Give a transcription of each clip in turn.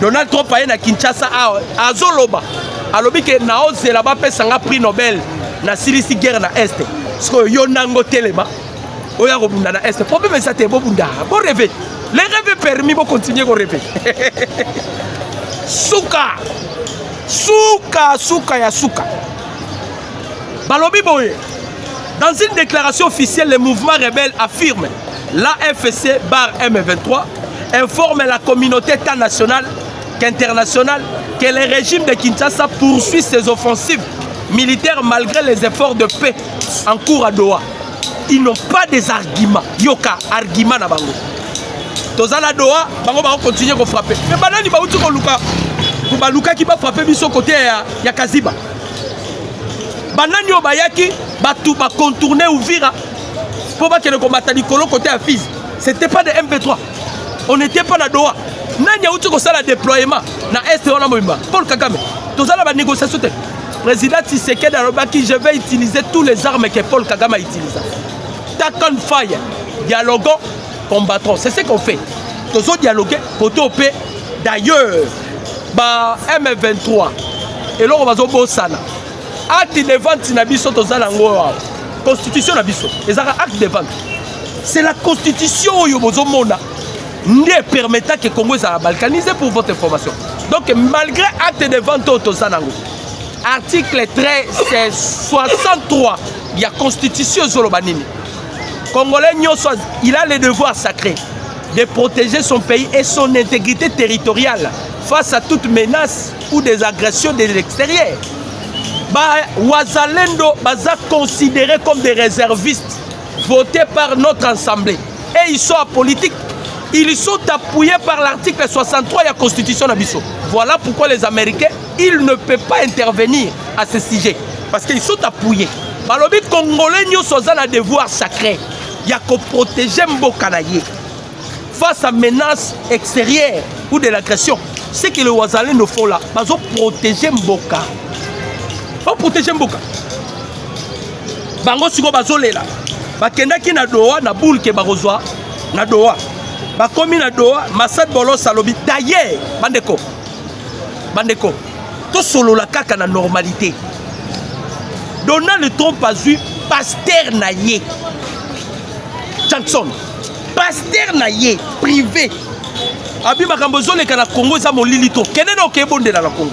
Donald Trump aye na Kinshasa azoloba alobi ke na ose là-bas pesanga prix Nobel na silisi guerre na Est. Parce yo nango telema oya ko bunda na Est. Problème ça te bo bunda. Bon rêver. Les rêves permis pour continuer à rêver. Souka. Balobi boye. Dans une déclaration officielle, le mouvement rebelle affirme l'AFC M23 informe la communauté tant nationale qu'internationale que le régime de Kinshasa poursuit ses offensives militaires malgré les efforts de paix en cours à Doha. Ils n'ont pas des arguments. Yoka, argument na bango. Tozala Doha, bango va continuer à frapper. Mais banani ba uti ko luka. Ba luka qui va frapper biso côté ya Kaziba. Banani obayaki batu ba contourner Uvira pour pas que le combattant Nicolo côté à Fiz. C'était pas de MP3. On n'était pas na Doha. Nanya uti ko sala déploiement na Est on a moimba. Paul Kagame. Tozala ba négociation. Président Tshisekedi Arobaki, je vais utiliser tous les armes que Paul Kagame a utilisées. Takon fire, dialoguons, combattrons. C'est ce qu'on fait. Tous autres dialoguer, poto paix. D'ailleurs, M23. Et là, on va se bosana. Acte de vente na biso tozalango. Constitution na biso. Les actes de vente. C'est la constitution yo bozo mona. Ne permettant que Congo soit balkanisé pour votre information. Donc malgré acte de vente tozalango. Article 13, 63, il y a constitution Zolobanini. Congolais, il a le devoir sacré de protéger son pays et son intégrité territoriale face à toute menace ou des agressions de l'extérieur. Ouazalendo baza considérés comme des réservistes votés par notre assemblée. Et ils sont apolitiques. Ils sont appuyés par l'article 63 de la Constitution Nabiso. Voilà pourquoi les Américains, ils ne peuvent pas intervenir à ce sujet. Parce qu'ils sont appuyés. Balobi Congolais, nous sommes un devoir sacré. Il y a qu'à protéger Mbokanaye face à menaces extérieures ou de l'agression. Ce que les Ouazalais nous font là, ils vont protéger Mboka. Ils vont protéger Mboka. Bango Sigo Bazolela. Bakendaki na Doha, na boule ke Barozwa, na Doha. Bakomi na Doha, Massad Bolo Salobi. D'ailleurs, Bandeko, tout solo la kaka na normalité. Donald Trump a vu Pasteur Naye. Jackson. Pasteur Naye, privé. Abi makambozo le kana Congo za molilito. Kenena okebonde na Congo.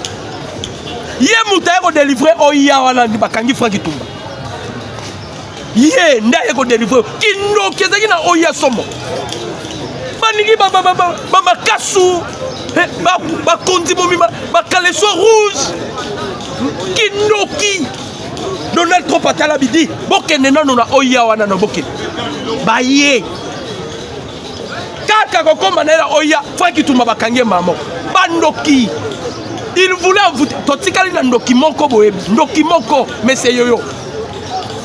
Yé mutaye ko délivrer oya wana ndi bakangi Frank Tumba. Yé ndaye ko délivrer. Kino kezaki na oya somo. Banigi baba kasu. Ba kondi momima ba caleçon rouge. Kinoki. Donald Trump atala bidi. Bokene nano na oya wana na bokene. Baye. Kaka kokoma na oya Frank Tumba bakangi mamo. Bandoki. Il voulait vous totikali na ndoki moko boyebi. Ndoki moko monsieur Yoyo.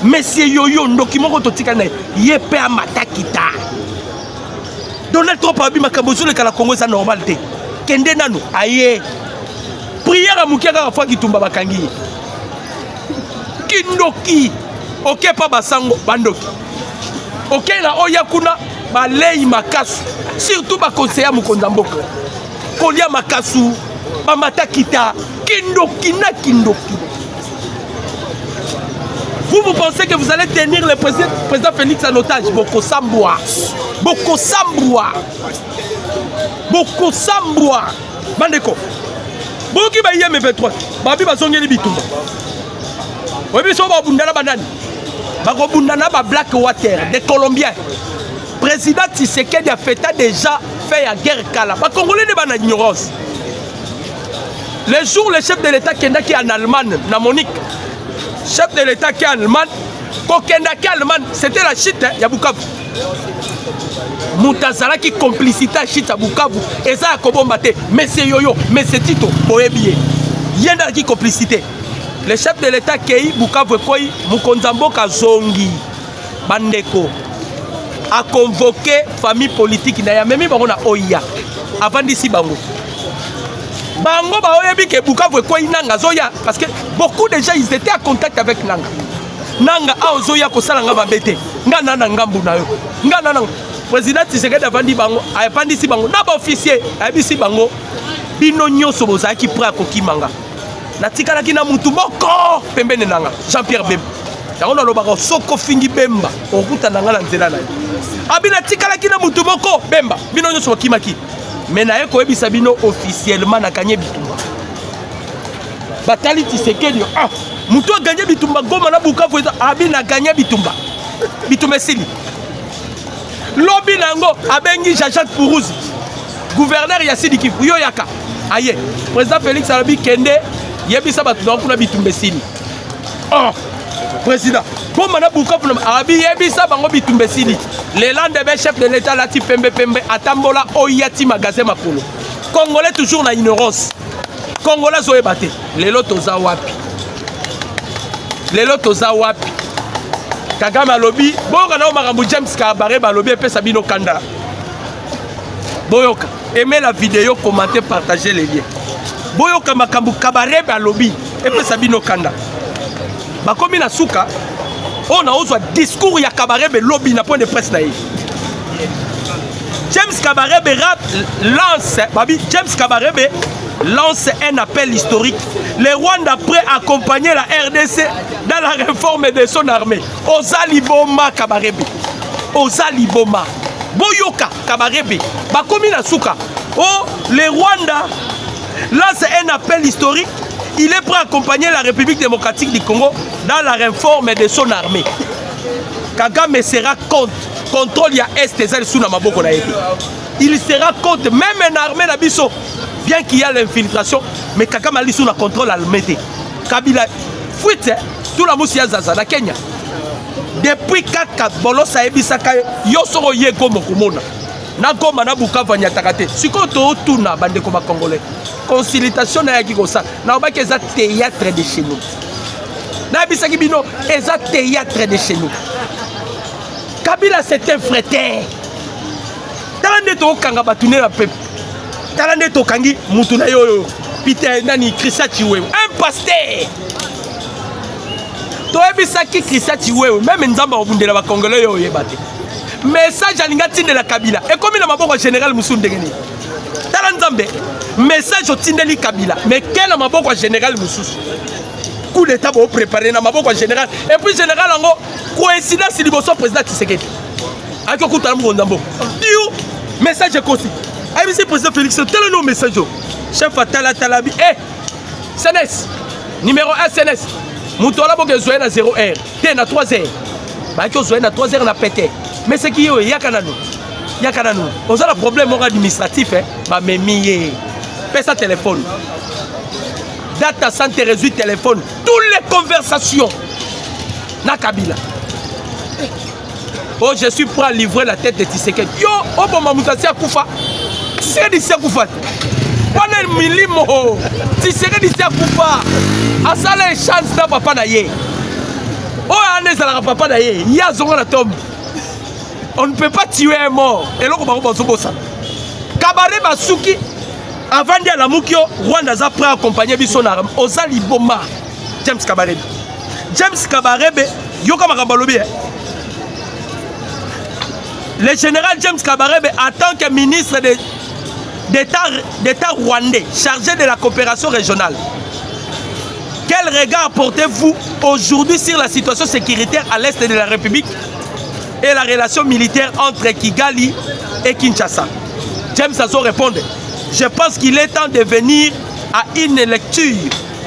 Monsieur Yoyo ndoki moko totikali na yepe amatakita. Donald Trump a dit que le Congo est normal. Kende nano aye. Prière à Moukiaka à Frank Tumba bakangi. Kindoki. Ok pas basango bandoki. Ok na oya kuna balei makasu. Surtout ba conseiller Mukonza Mboka. Kolia makasu. Bamatakita. Kindoki na kindoki. Vous pensez que vous allez tenir le président Félix en otage? Boko Samboua. Boko Samboua. Boko Samboua. Bandeko. Boki ba yeme 23. Babi bazongeli bitumba. Obi so ba bundana banani. Bako bundana ba Blackwater des Colombiens. Président Tshisekedi a déjà fait la guerre kala. Ba Congolais de ban ignorance. Le jour le chef de l'État qui est en Allemagne, na Monique. Chef de l'État qui est en Allemagne, Kokendaki Allemagne, c'était la chute ya Bukavu. Moutazala qui complicité à chute à Bukavu. Et ça a combattu. Mais c'est Yoyo, mais c'est Tito, Boébié. Il y a qui complicité. Le chef de l'État qui est Bukavu, Mukonza Mboka Zongi, Bandeko, a convoqué famille politique. Il y a même Oya, avant d'ici Bango. Bango baoyebi ke Bukavu ko inanga zoya parce que beaucoup de gens ils étaient en contact avec Nanga. Nanga a zoya ko sala nga babete. Nga nana ngambu na yo. Nga nana président Tshisekedi avandi bango, a pandi si bango na ba officier, a bisi bango. bino nyonso bozalaki prêt à kokimanga natikalaki na mutu moko pembeni nanga Jean-Pierre Bemba yango nalobaka soko fingi Bemba okuta nanga na nzela na ye abi natikalaki na mutu moko Bemba bino nyonso bakimaki mais naye koyebisa bino officiellement nakanye bitumba batali Tshisekedi mutu aganye bitumba Goma na Bukavu abi naganye bitumba esili lobi nango abengi Jean-Jacques Puruzi gouverneur ya Sidi Kivu yo yaka aye président Félix alobi kende yebisa batu na kuna bitumba esili président Goma na Bukavu abi yebisa bango bitumba esili le lendemain chef de l'état lati pembe atambola oyati magasin makolo congolais toujours na ignorance congolais zoyeba te lelo toza wapi Kagame alobi boyoka na makambo James Kabarebe alobi epesa bino kanda boyoka aimez la vidéo commentez partagez les liens boyoka makambo Kabarebe alobi epesa bino kanda bakomi na suka on a ozwa discours ya Kabarebe lobby na point de presse na ye James Kabarebe lance un appel historique. Le Rwanda prêt à accompagner la RDC dans la réforme de son armée. Ozaliboma Kabarebe. Ozaliboma. Boyoka Kabarebe. Bakomi na suka. Le Rwanda lance un appel historique. Il est prêt à accompagner la République démocratique du Congo dans la réforme de son armée. Kagame sera contre. Contrôle ya Est sous na maboko na yeke. Il sera contre même une armée na biso. Bien qu'il y a l'infiltration, mais Kagame ali sous la contrôle almete. Kabila fuite tout la musia zaza na Kenya. Depuis kaka bolosa ebisaka yosoro yego mokomona. Na Goma na Bukavu nyatakate. Siko to tuna bande ko ba congolais. Conciliation na yaki kosa. Na obaki za théâtre de chez nous. Na bisaki bino eza théâtre de chez nous. Kabila c'est un frère. Talande to kanga batune la peuple. Talande to kangi mutuna yo Peter nani Christian Chiwewe. Un pasteur. To ebisaki Christian Chiwewe même nzamba obundela ba congolais yo yebate. Message alinga tinde la Kabila. Et comme na maboko général Musunde ngeni. Talanzambe message otindeli Kabila. Mais quel maboko général Mususu. Coup d'état pour préparer na maboko général et puis général ngo coïncidence liboso président Tshisekedi avec okuta mu ndambo dio message kosi ay monsieur président Félix tel no message chef Atala Talabi SNS numéro 1 SNS mutola boke zoé na 0h té na 3h ba ko zoé na 3h na pété mais c'est qui yo yakana no on a le problème administratif ba memié pesa téléphone data santé résout téléphone toutes les conversations na Kabila. Oh, je suis prêt à livrer la tête de Tshisekedi. Yo, oh bon mamutasi akufa. Tshisekedi si akufa. Wana milimo. Tshisekedi si akufa. Asala chance na papa na ye. Oh, aneza la papa na ye. Ya zonga na tombe. On ne peut pas tuer un mort. Et là, on va bossa. Kabare Basuki. Avant de la Mukio, Rwanda a prêt à accompagner son arme. Ozali Boma. James Kabarebe. James Kabarebe, Yoka Makabalobi. Le général James Kabarebe, en tant que ministre d'État rwandais, chargé de la coopération régionale, quel regard portez-vous aujourd'hui sur la situation sécuritaire à l'est de la République et la relation militaire entre Kigali et Kinshasa? James Azo répondait. Je pense qu'il est temps de venir à une lecture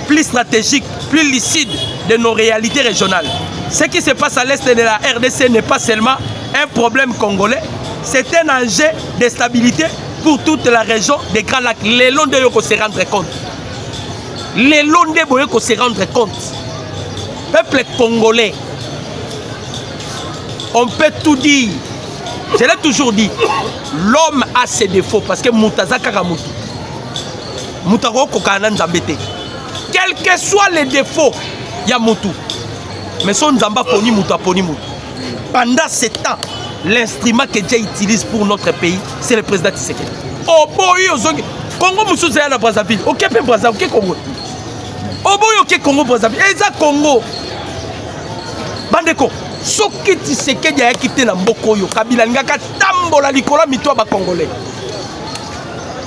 plus stratégique, plus lucide de nos réalités régionales. Ce qui se passe à l'est de la RDC n'est pas seulement un problème congolais, c'est un enjeu de stabilité pour toute la région des Grands Lacs. Les Londres il faut se rendre compte. Les Londres il faut se rendre compte. Peuple congolais, on peut tout dire. Je l'ai toujours dit, l'homme a ses défauts parce que Moutazaka Kamutu. Moutaro Kokanan Zambete. Quels que soient les défauts, il y a Moutou. Mais son Zamba poni Moutou poni Moutou. Pendant ce temps, l'instrument que Dieu utilise pour notre pays, c'est le président Tshisekedi. Oh boy, Congo Moussou Zayana Brazzaville. Ok, Brazzaville, ok Congo. Oh boy, ok Congo Brazzaville. Et ça Congo. Bandeko. Soki Tshisekedi a quitté na Mbokoyo, Kabila ngaka tambola likola mitoa ba congolais.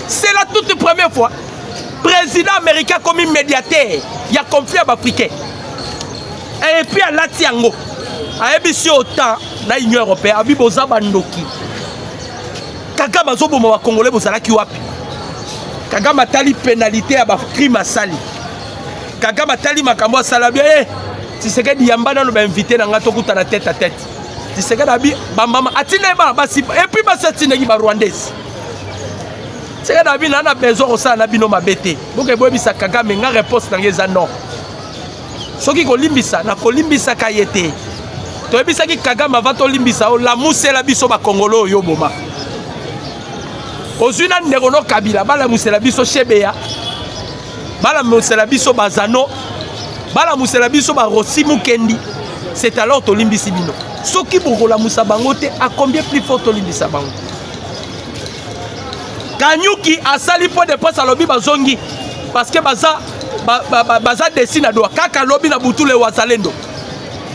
C'est la toute première fois. président américain comme médiateur, il y a conflit africain. Et puis à Latiango, à Ebisi autant, dans l'Union européenne, à Biboza Bandoki. Kagame a zobo ma Congolais, bozala ki wapi. Kagame a tali pénalité à crime à sali. Kagame a tali makambo à salabia. Si c'est que Diamba nous invité dans ngato kuta na tête à tête. Si c'est que Dabi bambama atine ba basi et puis ba satine ki ba rwandaise. C'est que Dabi na besoin au ça na bino mabete. Boke boy bisa Kagame nga réponse na ngeza non. Soki ko limbisa na ko limbisa kayete. To ebisa ki Kagame va to limbisa o la musela biso ba Congolo yo boma. Ozuna Nerono Kabila, bala musela biso Chebeya, bala musela biso Bazano, bala musela biso ba Rossi Mukendi. C'est alors Tolimbisi Bino. Soki Bogola Musabangote, à combien plus fort Tolimbisa Bango? Kanyuki a sali po de passe à lobby bazongi. Parce que baza dessine à doigt. Kaka lobby na butu le wazalendo.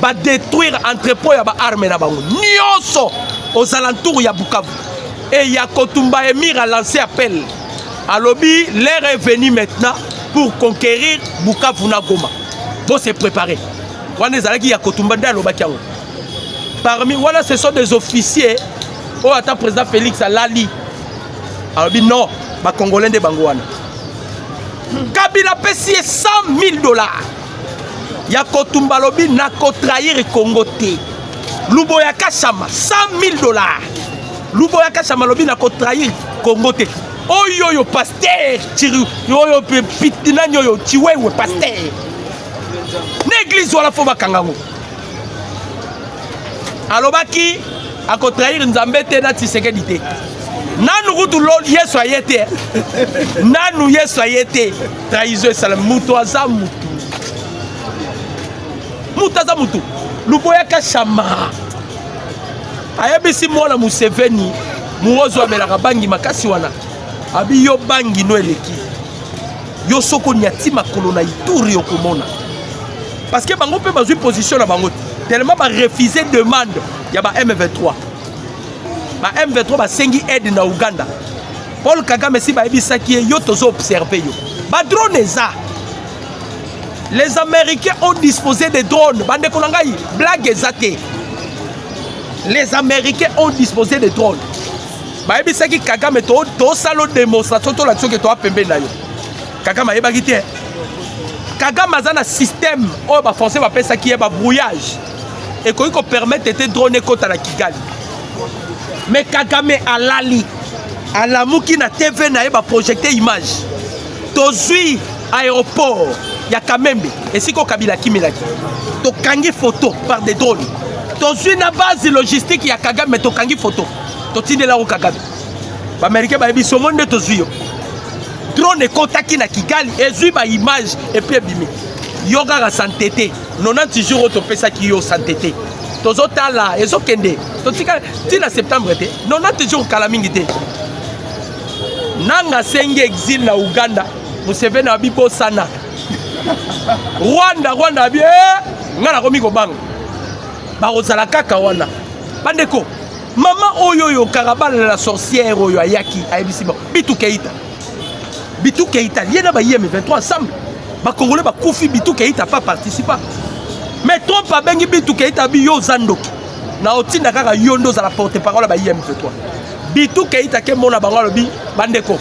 Ba détruire entrepôt ya ba arme na bango. Nyonso aux alentours ya Bukavu. Et Yakotumba Emir a lancé appel à lobby, l'heure est venue maintenant pour conquérir Bukavu na Goma. Bon, c'est préparé. Parmi, voilà, ce sont des officiers. Oh, attends, président Félix Alali. Alors, non, les Congolais de Bangouana. Kabila payé $100,000. Yakotumba lobby n'a qu'à trahir Congo. Luboyaka Chama, $100,000. Luboyaka Chamalobi n'a qu'à trahir Congo. Oh yo pasteur, yo pitina yo tiwe we pasteur. L'église wala fo bakangango. Alobaki a qu'à trahir Nzambe te na Tshisekedi te. Nanu kutu lol Yesu ayete. Nanu Yesu ayete. Trahison salam mutu aza mutu. Mutu aza mutu. Luboyaka Chama. Ayebisi mwana Museveni muozo amelaka bangi makasi wana abi yo bangi no eleki yo soko nyati makolo na Ituri okomona parce que bango pe bazui position na bango tellement ba refuser demande ya ba M23 ba sengi aide na Uganda Paul Kagame si ba ebisaki yo tozo observer yo ba drone za les Américains ont disposé de drones bande konangai blague ezate. Les Américains ont disposé de drones. Baebi saki Kagame to salo démonstration to la tso que to apembe na yo. Kagame yeba kité. Kagame azana système o ba français ba pesa ki ba brouillage. Et ko permettre te drone kota na Kigali. Mais Kagame alali alamuki na TV na ba projecter image. To zui aéroport ya Kamembe et siko Kabila kimelaki. To kangi photo par des drones. Tozui na base logistique ya Kagame to kangi photo to tindela o Kagame ba américain ba biso monde tozui yo drone kotaki na Kigali ezui ba image et puis bimi yoga ga santété 90 jours to pesa ki yo santété tozo tala ezokende to tika tina septembre te 90 jours kala mingi te nanga senge exil na Uganda Museveni abibo sana Rwanda bi ngana komi ko bang Barozala kaka wana. Bandeko, maman oyo karabala la sorcière oyo ayaki ayebisi bon. Bitu Keita, liena ba IM23 ensemble. Ba Congolais ba kufi Bitu Keita pas participa. Mais Trump a bengi Bitu Keita bi yo zandoki. Na otinda kaka yondo za la porte-parole ba IM23. Bitu Keita ke mona bangalo bi bandeko.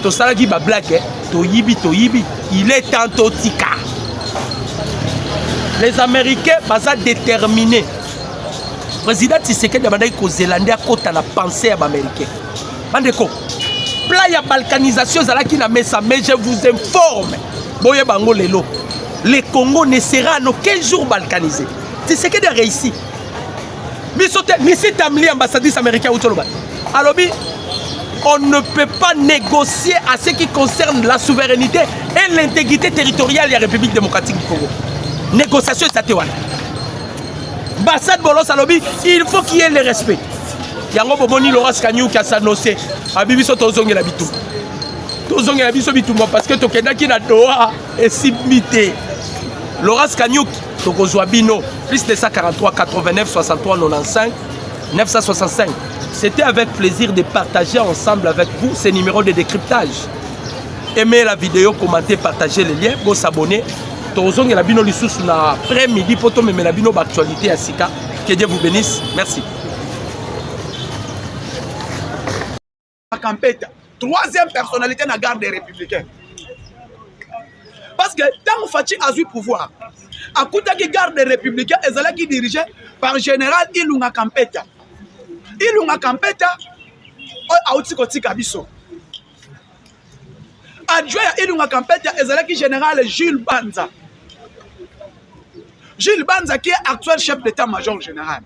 To salaki ba black to yibi, il est tantotika. Les Américains sont déterminés. Le président Tshisekedi a dit que les Zélandais ont la pensée à l'Américain. Bandeko, plan de balkanisation, mais je vous informe. Le Congo ne sera en aucun jour balkanisé. Tshisekedi a réussi. Ambassadrice américaine. Alors, on ne peut pas négocier à ce qui concerne la souveraineté et l'intégrité territoriale de la République démocratique du Congo. Négociation et Tatewan. Bassad Bolos Salobi, il faut qu'il y ait le respect. Yango Boboni Loras Kanyou qui a s'annoncé. Abibiso Tozongi la bitou. Tozongi la bitou bitou parce que Tokenda qui n'a Doha et Sibmité. Loras Kanyou, Tokozouabino, plus de 143 89 63 95 965. C'était avec plaisir de partager ensemble avec vous ces numéros de décryptage. aimez la vidéo, commentez, partagez les liens, vous s'abonnez. Tozong et la bino lisusu na après-midi poto même la bino actualité à Sika. Que Dieu vous bénisse. Merci. Campeta, troisième personnalité dans la garde des Républicains. Parce que tant Fati a eu pouvoir, à côté de la garde des Républicains, ils sont dirigés par le général Ilunga Campeta. Ilunga Campeta, a aussi côté Kabiso. Adjoint à Ilunga Campeta, ils sont général Jules Banza. Jules Banza qui est actuel chef d'état-major général.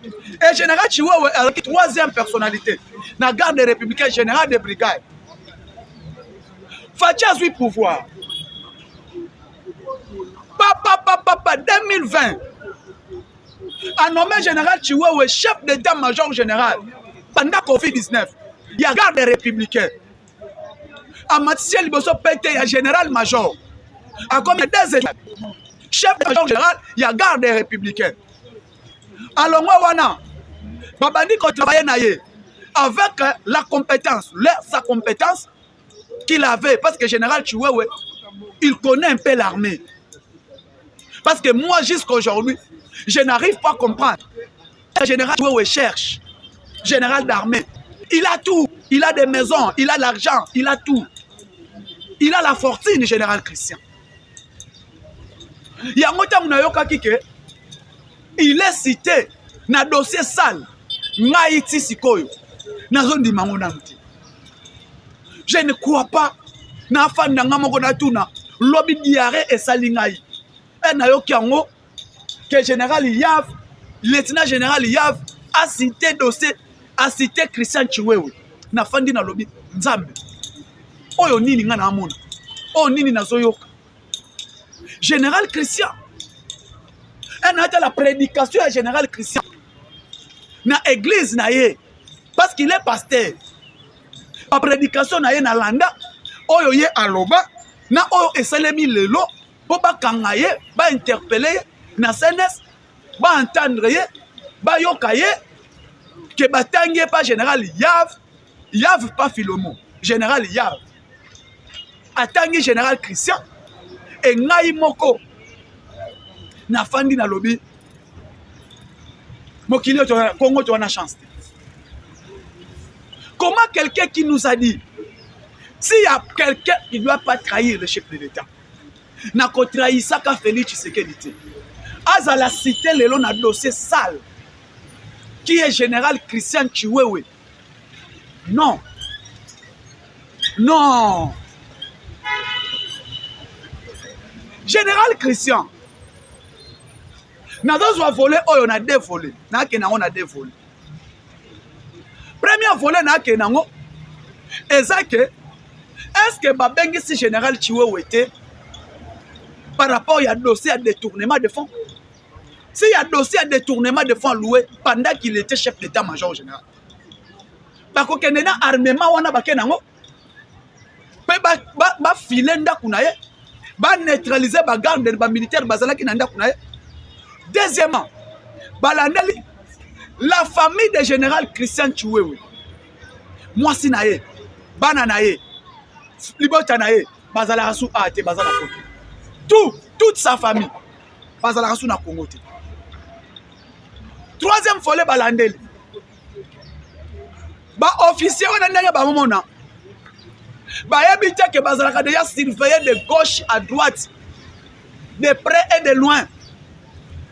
Et général Chihuahua est la troisième personnalité dans la garde des Républicains, général de brigade. Fati a eu pouvoir. Papa, 2020, a nommé général Chihuahua chef d'état-major général pendant Covid-19. Il y a garde des Républicains. A Mathieu Liboso Pété, il y a général-major. A comme des étapes. Chef d'état-major général, il y a garde des Républicains. Alors, moi, Babandi qu'on travaillait avec la compétence, sa compétence qu'il avait, parce que le général Chihuahua, il connaît un peu l'armée. Parce que moi, jusqu'à aujourd'hui, je n'arrive pas à comprendre. Le général Chihuahua cherche, général d'armée. Il a tout. Il a des maisons, il a l'argent, il a tout. Il a la fortune, général Christian. Il y a un autre qui il est cité dans le dossier sale. Je ne crois pas na fan na moko na tuna lobby diarrhée et salingai. Et na yo kiango que général Yav, lieutenant général Yav a cité dossier, a cité Christian Chiwewe. Na fandi na lobby Nzambe. Oyo nini nga na amona. Oyo nini na zoyoka. Général Christian. On a la prédication à général Christian. Dans l'église, parce qu'il est pasteur. La prédication na na landa, oyo ye aloba, na oyo esalemi lelo, po ba kangaye, ba interpeller, na senes, ba entendre ye, ba yokaye, que batangie pas général Yav pas Philomo, général Yav. Atangi général Christian, et ngai moko. Na fandi na lobby mokili Congo tu as une chance. Comment quelqu'un qui nous a dit s'il y a quelqu'un qui ne doit pas trahir le chef de l'État n'a qu'à trahir ça qu'a Félix Tshisekedi à la cité le long d'un dossier sale qui est général Christian Chiwewe. Non général Christian na deux volets, on a deux volets. On a deux volets. Premier volet, est-ce que Babengi si général Chiwewe était par rapport à dossier à détournement de fonds? S'il y a dossier à détournement de fonds loué pendant qu'il était chef d'état-major général. Parce que y a un armement, on a ba filenda kunaye, ba neutraliser ba garde ba militaire bazala ki nanda kunaye. Deuxièmement, la famille de général Christian Chiwewe, moi si naye, bana naye, libota naye, bazala rasu ate, bazala kote. Toute sa famille, bazala rasu na Congo te. Troisième volet balandeli. Ba officier on a ba momona. Ba yebite que bazala déjà surveiller de gauche à droite, de près et de loin.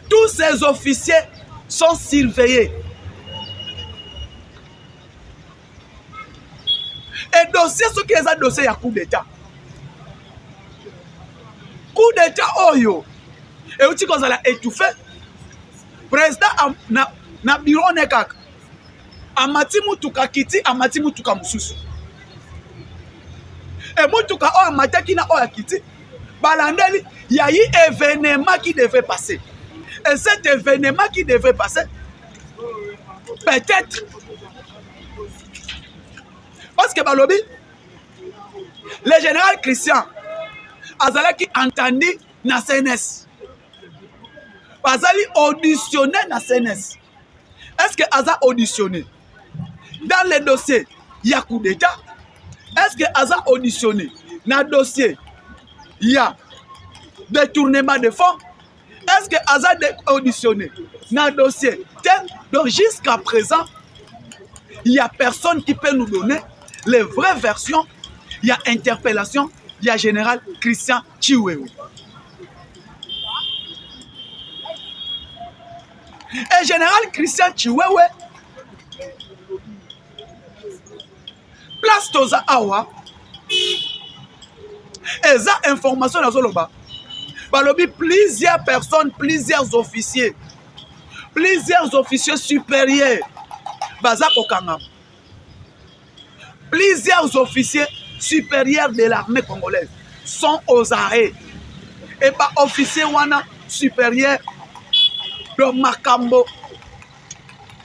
Tous ces officiers sont surveillés. Et dossier, ce qui est un dossier, il y a coup d'État. Coup d'État, oyo. Et aussi, quand on a étouffé, président na bureau nekak. Amati mutuka kiti, amati mutuka mususu. Et mutuka o amati na o akiti. Balandeli, il y a eu un événement qui devait passer. Et cet événement qui devait passer, peut-être, parce que Balobi, le général Christian, Azala qui entendit na CNS, Azali auditionné na CNS. Est-ce que Aza auditionné? Dans le dossier, il y a coup d'État. Est-ce que Aza auditionné? na dossier, il y a détournement de fonds. Est-ce que Azad est auditionné dans le dossier? Donc jusqu'à présent, il n'y a personne qui peut nous donner les vraies versions. Il y a interpellation, il y a général Christian Chiwewe. Et général Christian Chiwewe, place Toza Awa, et ça, information dans Zoloba. Balobi, plusieurs personnes, plusieurs officiers supérieurs, Baza Kokanga, plusieurs officiers supérieurs de l'armée congolaise sont aux arrêts. Et pas officier wana supérieur de Makambo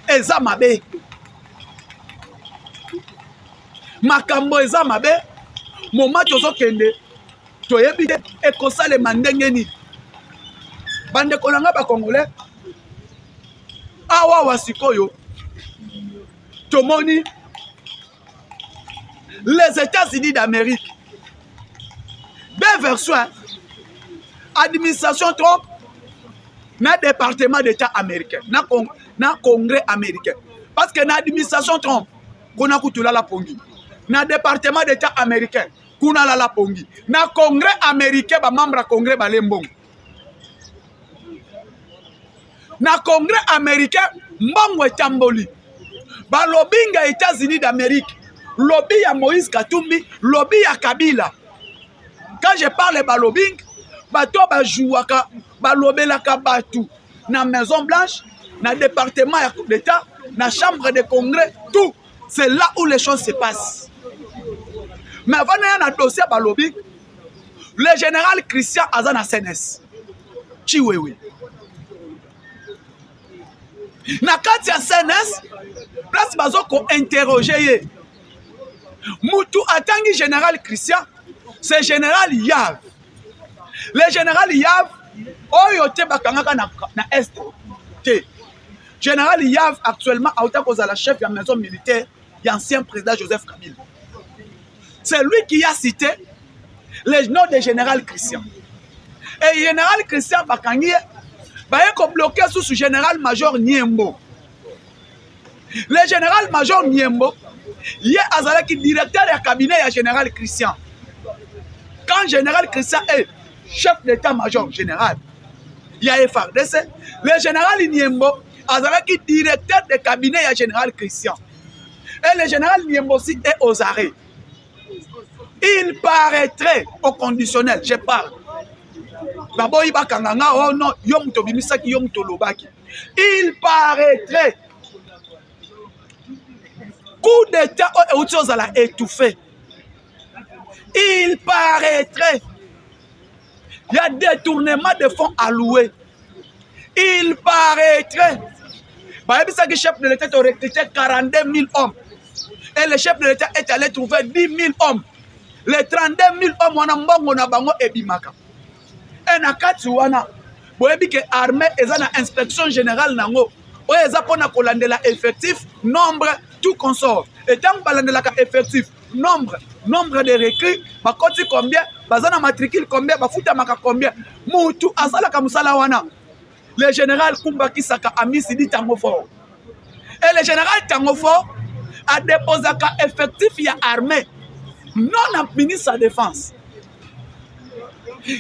Eza Mabe. Makambo Eza Mabe, moment tozo kende, toyebi e kosale mandengeni. Bande kolanga ba Congolais. Awa wasikoyo. Tomoni les États-Unis d'Amérique. Belle version, administration Trump, na département d'État américain, na congrès américain. Parce que na administration Trump, qu'on a coutula la pongi. Na département d'État américain, qu'on a la pongi. Na congrès américain, ba membre congrès ba lembong. Na congrès américain, mbongwe tamboli. Ba lobinga États-Unis d'Amérique. Lobby ya Moïse Katumbi, lobby ya Kabila. Quand je parle de lobbying, bato ba jouaka, ba lobelaka batu na Maison Blanche, na département d'État, na chambre de congrès, tout. C'est là où les choses se passent. Mais avant de na dossier ba lobbying, le général Christian Azana CNS, Chiwewe. Na kati ya CNS, place bazoko interroger. Moutou Atangi général Christian, c'est général Yav. Le général Yav, Oyote Bakangaka na Est. Général Yav, actuellement, à la chef de la maison militaire, l'ancien président Joseph Kabila. C'est lui qui a cité le nom de général Christian. Et général Christian Bakangi, il a bloqué sous ce général-major Niembo. Le général-major Niembo, il est Azalaki directeur du cabinet du général Christian. Quand général Christian est chef d'état-major général, il y a FARDC. Le général Niembo, Azalaki directeur du cabinet du général Christian. Et le général Niembo aussi est aux arrêts. Il paraîtrait au conditionnel, je parle. Il paraîtrait coup d'État est étouffé. Il paraîtrait il y a détournement de fonds alloués. Il paraîtrait le chef de l'État a recruté 42 000 hommes. Et le chef de l'État est allé trouver 10 000 hommes. Les 32 000 hommes, on a mbongo na bango ebimaka. Et na kati wana, boyebi ke armée eza na inspection générale nango. Oye eza pona kolandela effectif, nombre, tout consort. Et tant que balandela ka effectif, nombre de recrues, bakoti combien, bazana matricule combien, bafuta maka combien. Moutou asala ka musala wana. Le général Kumba Kisaka a mis Sidi Tangofort. Et le général Tangofort a déposé un effectif y a armée. Non ministre de la Défense.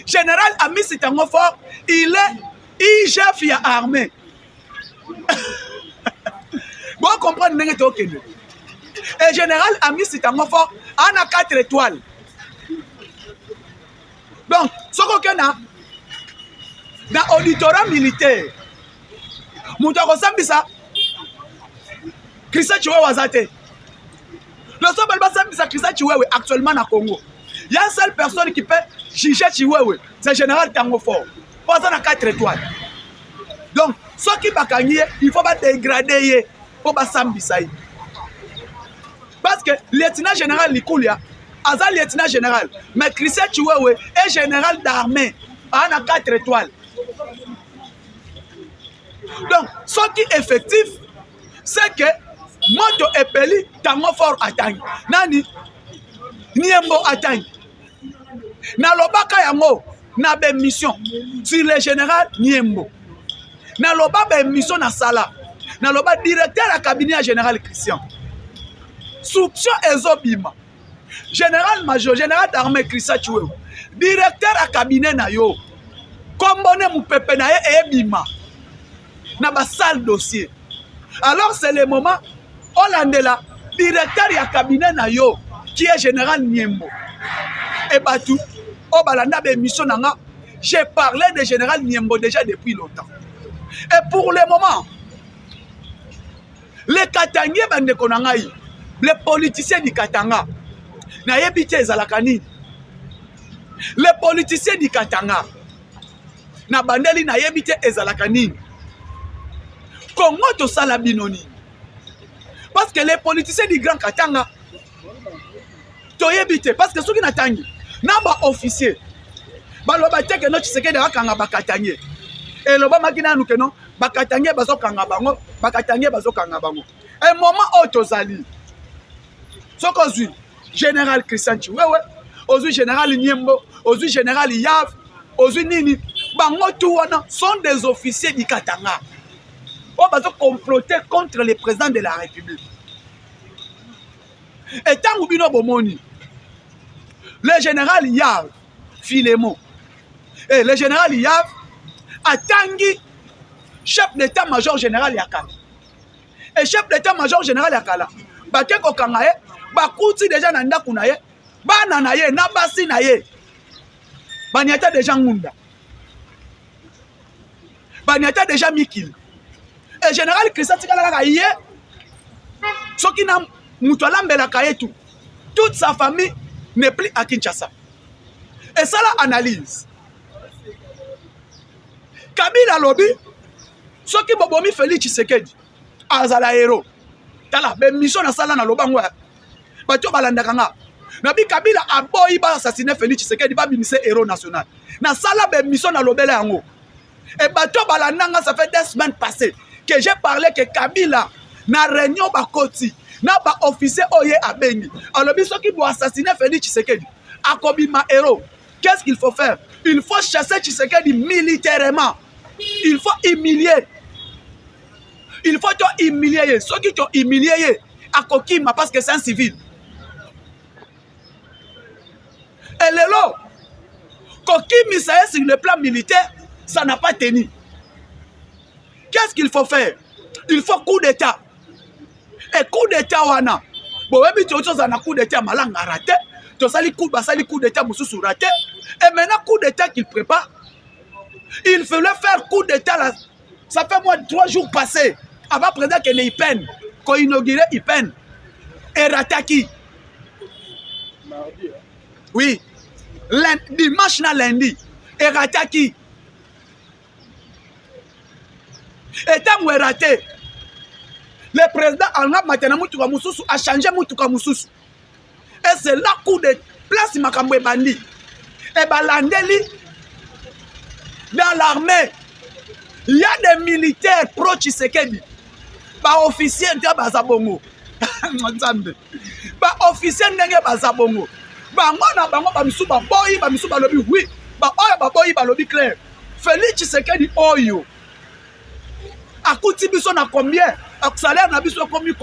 Général Amis Tangofort, il est chef y a armée. Bon, comprendre et général Amis Tangofort en a 4 étoiles. Donc, ce qu'on a dans l'auditorat militaire, Moutako Sambisa, Christian Chiwewe Wazate. Le seul Sambisa Christian Chiwewe actuellement au Congo. Il y a une seule personne qui peut juger Chiwewe, c'est le général Tangofort. Pas dans 4 étoiles. Donc, ce qui va gagner, il ne faut pas dégrader pour Sambisa. Parce que le lieutenant général Likoulia, Azal lieutenant général, mais Christian Chiwewe est général d'armée, en a 4 étoiles. Donc, ce qui est effectif, c'est que Moto Epeli, Tangofort atteigne. Nani, Niembo atteigne. Na lobaka yango na be mission sur le général Niembo. Na loba be mission na sala. Na loba directeur à cabinet à général Christian. Soupçon ezobima. Général major, général d'armée Christian Choué. Directeur à cabinet na yo. Kombone moupepe na ye e bima. Na ba sale dossier. Alors c'est le moment Olandela directeur à cabinet na yo qui est général Niembo. Et Batou, au balanda be mission nanga, j'ai parlé de général Niembo déjà depuis longtemps. Et pour le moment, les Katangé bande konangai, les politiciens du Katanga, na yebite ezalakani. Les politiciens du Katanga, na bandeli na yebite ezalakani. Congo to salabinoni. Parce que les politiciens du Grand Katanga, to yebite, parce que ceux qui n'attendent, n'a pas officier. Baloba teke no Tshisekedi akanga bakatanye. Et loba makina nous que non, bakatanye bazo kanga bango, bakatanye bazo kanga bango. Un moment autozali. Sokozui général Christian Chiwewe, ozui général Niembo, ozui général Yav, ozui nini, bango tout wana sont des officiers du Katanga. On va se comploter contre le président de la République. Et tant que nous bomoni, le général Yav, Filémon, et le général Yav a tangi chef d'état-major général Yakala. Et chef d'état-major général Yakala, Bateko Kangaye, Bakouti déjà nanda kunaye, Bananaye, Nabasi naye, Banyata déjà Ngunda, Banyata déjà Mikil. Et général Christian Tikala yé, ce qui n'a Moutoualambela Kayetou, toute sa famille n'est plus à Kinshasa. Et ça la analyse. Kabila Lobi, ce qui bobomi Félix Tshisekedi, Azala héros. Tala, ben mission na sala na lobangwa. Bato balandakanga. Nabi Kabila a boy ba assassiner Félix Tshisekedi ba binise héros national. Na sala ben mission na lobela yango. Et bato balandanga ça fait 2 semaines passées que j'ai parlé que Kabila na réunion ba koti na ba officier oye abengi. Alors biso qui doit assassiner Félix Tshisekedi. Akobima héros. Qu'est-ce qu'il faut faire? Il faut chasser Tshisekedi militairement. Il faut humilier. Il faut humilier. Ceux qui t'ont humilié, à Kokima, parce que c'est un civil. Et le lot, Kokimi, ça est sur le plan militaire, ça n'a pas tenu. Qu'est-ce qu'il faut faire? Il faut coup d'état. Et coup d'état, wana. Bon, oui, tu as chose à coup d'état, malanga raté. Tu as coup d'état, moussou raté. Et maintenant, coup d'état qu'il prépare. Il fallait faire coup d'état là. Ça fait moins de 3 jours passés. Avant président qu'il y peine. Quand il inauguré, il peine. Et Rataki. Oui. Dimanche na lundi. Et Rataki. Et tant que raté. Le président a changé Moutouka Moussous. Et c'est là coup de place Makamwe Bandi. Et Balandeli. Dans l'armée, il y a des militaires pro-Tshisekedi. Pas officiers de Bazabongo. Pas officiers de Bazabongo. Bango bamisuba boy bamisuba lobi oui. Ba oyo ba boy ba lobi clair. Félix Tshisekedi oyo. Akuti biso na combien? A salaire na biso combien?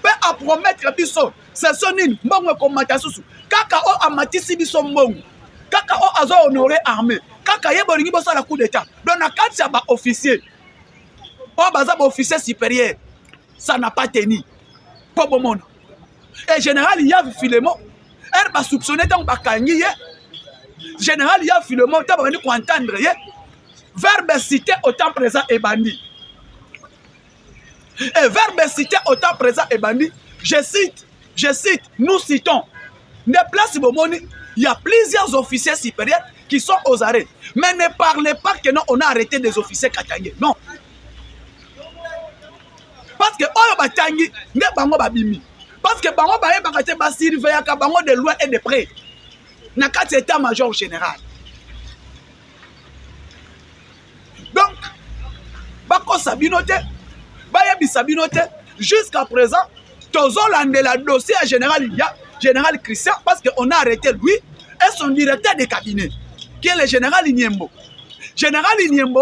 Peut à promettre biso. C'est son nini mbongo komata susu. Kaka o amatisi biso mbongo. Kaka o azo honorer armée. Kaka ye bolingi bosa la coup d'état. Donc na kati ya ba officier. O baza ba officier supérieur. Ça n'a pas tenu. Pour bon monde. Et général Yav Filémon, elle va soupçonner donc bakangi. Général Yav Filémon ta bani ko entendre ye. Verbe cité au temps présent et bandit. Et verbe cité au temps présent et bandit. Je cite, nous citons. Ne place Bomoni, il y a plusieurs officiers supérieurs qui sont aux arrêts. Mais ne parlez pas que non, on a arrêté des officiers katangés. Non. Parce que Oyo Batangi, ne bango babimi. Parce que bango baye bakate ba surveiller ka bango de loin et de près. Na kati état-major général. Donc, bako sabinote, baye bisabinote, jusqu'à présent, Tozolande la dossier à général Christian parce qu'on a arrêté lui et son directeur de cabinet, qui est le général Inyembo. Général Inyembo,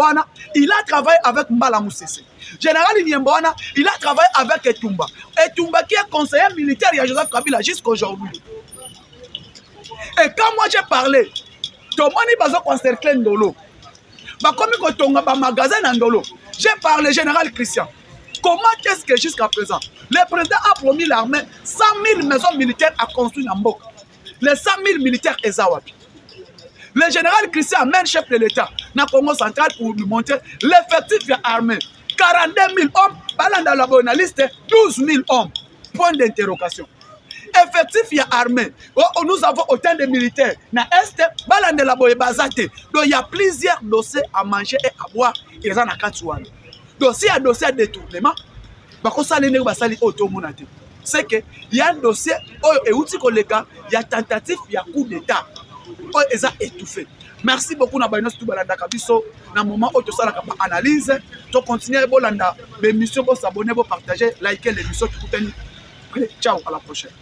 il a travaillé avec Mbala Moussese. Général Inyembo, il a travaillé avec Etumba. Etumba qui est conseiller militaire à Joseph Kabila jusqu'aujourd'hui. Et quand moi j'ai parlé, tout le monde a encerclé Ndolo. Comme il y a un magasin Ndolo, j'ai parlé général Christian. Comment est-ce que jusqu'à présent, le président a promis l'armée 100 000 maisons militaires à construire dans Mbok. Les 100 000 militaires Ezawapi. Le général Christian amène chef de l'État dans le Congo central pour lui montrer l'effectif de l'armée. 42 000 hommes, parlant dans la bonne liste, 12 000 hommes. Point d'interrogation. Effectif de l'armée. Nous avons autant de militaires. Dans l'Est, parlant de la bonne basate. Donc il y a plusieurs dossiers à manger et à boire. Ils en ont 4 ans. Dossier à dossier de détournement. C'est qu'il y a un dossier, il y a tentative, il y a coup d'État. Ils ont étouffé. Merci beaucoup na baino tout balanda kabiso na moment où tu sala ka analyse to continuer bolanda l'émission pour s'abonner pour partager liker l'émission tout. Ciao, à la prochaine.